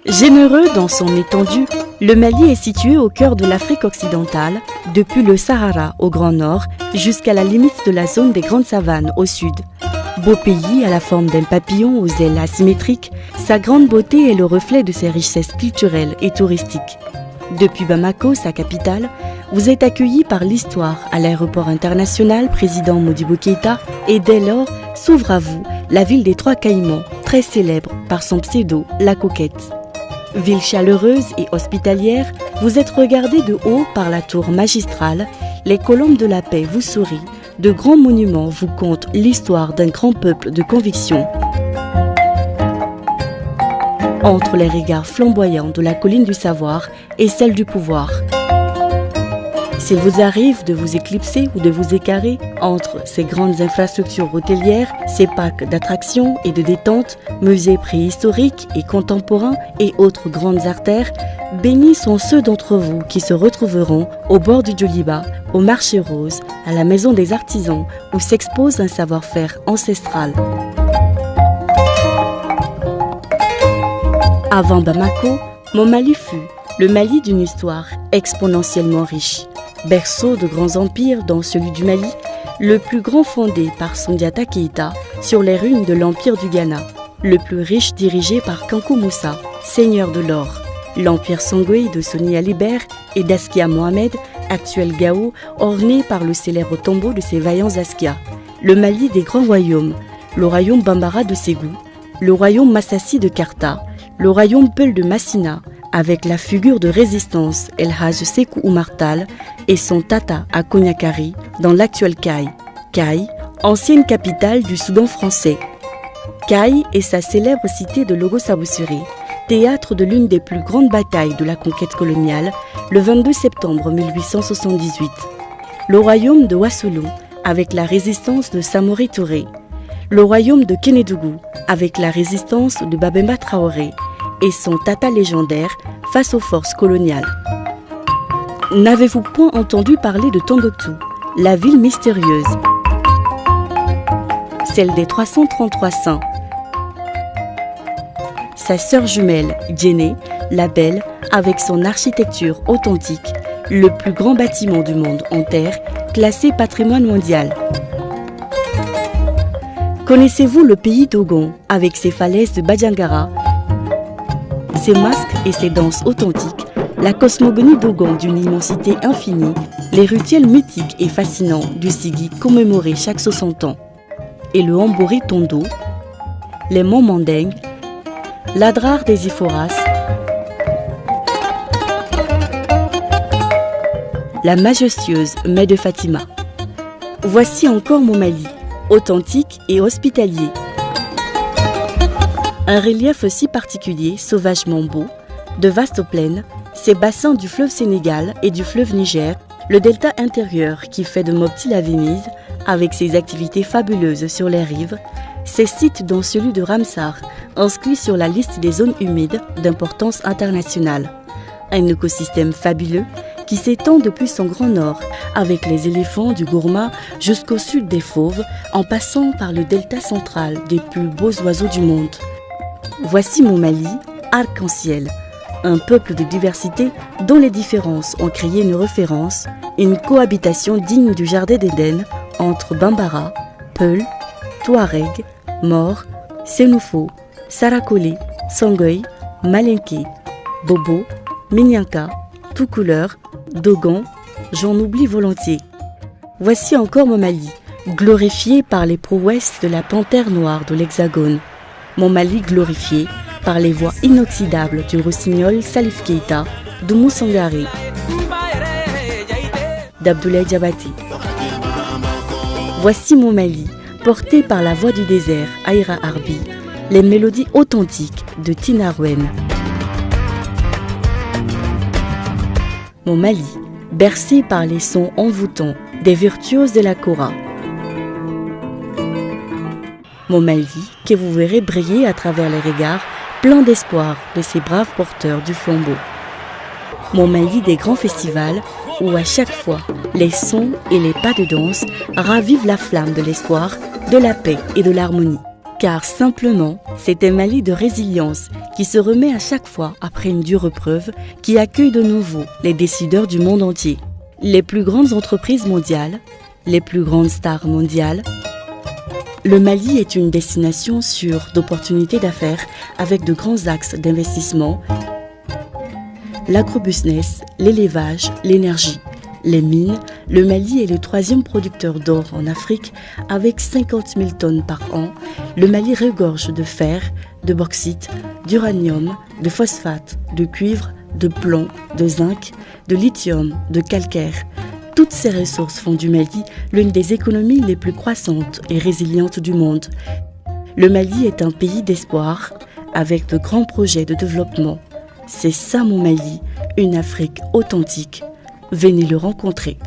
Généreux dans son étendue, le Mali est situé au cœur de l'Afrique occidentale, depuis le Sahara au grand nord jusqu'à la limite de la zone des grandes savanes au sud. Beau pays à la forme d'un papillon aux ailes asymétriques, sa grande beauté est le reflet de ses richesses culturelles et touristiques. Depuis Bamako, sa capitale, vous êtes accueillis par l'histoire à l'aéroport international président Modibo Keïta et dès lors s'ouvre à vous la ville des Trois Caïmans, très célèbre par son pseudo La Coquette. Ville chaleureuse et hospitalière, vous êtes regardé de haut par la tour magistrale, les colombes de la paix vous sourient, de grands monuments vous content l'histoire d'un grand peuple de conviction. Entre les regards flamboyants de la colline du savoir et celle du pouvoir. S'il vous arrive de vous éclipser ou de vous écarrer entre ces grandes infrastructures hôtelières, ces parcs d'attractions et de détente, musées préhistoriques et contemporains et autres grandes artères, bénis sont ceux d'entre vous qui se retrouveront au bord du Djoliba, au marché rose, à la maison des artisans où s'expose un savoir-faire ancestral. Avant Bamako, mon Mali fut le Mali d'une histoire exponentiellement riche. Berceau de grands empires dont celui du Mali, le plus grand fondé par Sundiata Keïta sur les ruines de l'empire du Ghana, le plus riche dirigé par Kankou Moussa, seigneur de l'or, l'empire Songwe de Soni Alibert et d'Askia Mohamed, actuel Gao, orné par le célèbre tombeau de ses vaillants Askia, le Mali des grands royaumes, le royaume Bambara de Ségou, le royaume Massassi de Karta, le royaume Peul de Massina, avec la figure de résistance El Haj Sékou Oumar Tall et son tata à Konyakari dans l'actuel Kaï. Kaï, ancienne capitale du Soudan français. Kaï est sa célèbre cité de Logos-Aboussouri, théâtre de l'une des plus grandes batailles de la conquête coloniale, le 22 septembre 1878. Le royaume de Wassoulou, avec la résistance de Samori Touré. Le royaume de Kénédougou, avec la résistance de Babemba Traoré et son tata légendaire face aux forces coloniales. N'avez-vous point entendu parler de Tombouctou, la ville mystérieuse, celle des 333 saints? Sa sœur jumelle, Djenné, la Belle, avec son architecture authentique, le plus grand bâtiment du monde en terre, classé patrimoine mondial. Connaissez-vous le pays Dogon, avec ses falaises de Badjangara, ses masques et ses danses authentiques, la cosmogonie Dogon d'une immensité infinie, les rituels mythiques et fascinants du Sigui commémoré chaque 60 ans, et le Hambori Tondo, les monts Mandeng, l'Adrar des Iforas, la majestueuse Mai de Fatima. Voici encore mon Mali, authentique et hospitalier. Un relief si particulier, sauvagement beau, de vastes plaines, ces bassins du fleuve Sénégal et du fleuve Niger, le delta intérieur qui fait de Mopti la Venise, avec ses activités fabuleuses sur les rives, ces sites dont celui de Ramsar, inscrit sur la liste des zones humides d'importance internationale. Un écosystème fabuleux qui s'étend depuis son grand nord, avec les éléphants du Gourma jusqu'au sud des fauves, en passant par le delta central des plus beaux oiseaux du monde. Voici mon Mali, arc-en-ciel, un peuple de diversité dont les différences ont créé une référence, une cohabitation digne du jardin d'Éden entre Bambara, Peul, Touareg, Mor, Sénoufo, Sarakoli, Songoï, Malinké, Bobo, Minyanka, tout couleur, Dogon, j'en oublie volontiers. Voici encore mon Mali, glorifié par les prouesses de la panthère noire de l'Hexagone. Mon Mali glorifié par les voix inoxydables du rossignol Salif Keïta, d'Oumou Sangaré, d'Abdoulaye Diabaté. Voici mon Mali, porté par la voix du désert, Aïra Arbi, les mélodies authentiques de Tina Rouen. Mon Mali, bercé par les sons envoûtants des virtuoses de la Kora. Mon Mali, que vous verrez briller à travers les regards, plein d'espoir de ces braves porteurs du flambeau. Mon Mali des grands festivals, où à chaque fois, les sons et les pas de danse ravivent la flamme de l'espoir, de la paix et de l'harmonie. car simplement, c'est un Mali de résilience qui se remet à chaque fois après une dure épreuve, qui accueille de nouveau les décideurs du monde entier. Les plus grandes entreprises mondiales, les plus grandes stars mondiales. Le Mali est une destination sûre d'opportunités d'affaires avec de grands axes d'investissement. L'agrobusiness, l'élevage, l'énergie, les mines. Le Mali est le 3e producteur d'or en Afrique avec 50 000 tonnes par an. Le Mali regorge de fer, de bauxite, d'uranium, de phosphate, de cuivre, de plomb, de zinc, de lithium, de calcaire. Toutes ces ressources font du Mali l'une des économies les plus croissantes et résilientes du monde. Le Mali est un pays d'espoir avec de grands projets de développement. C'est ça mon Mali, une Afrique authentique. Venez le rencontrer.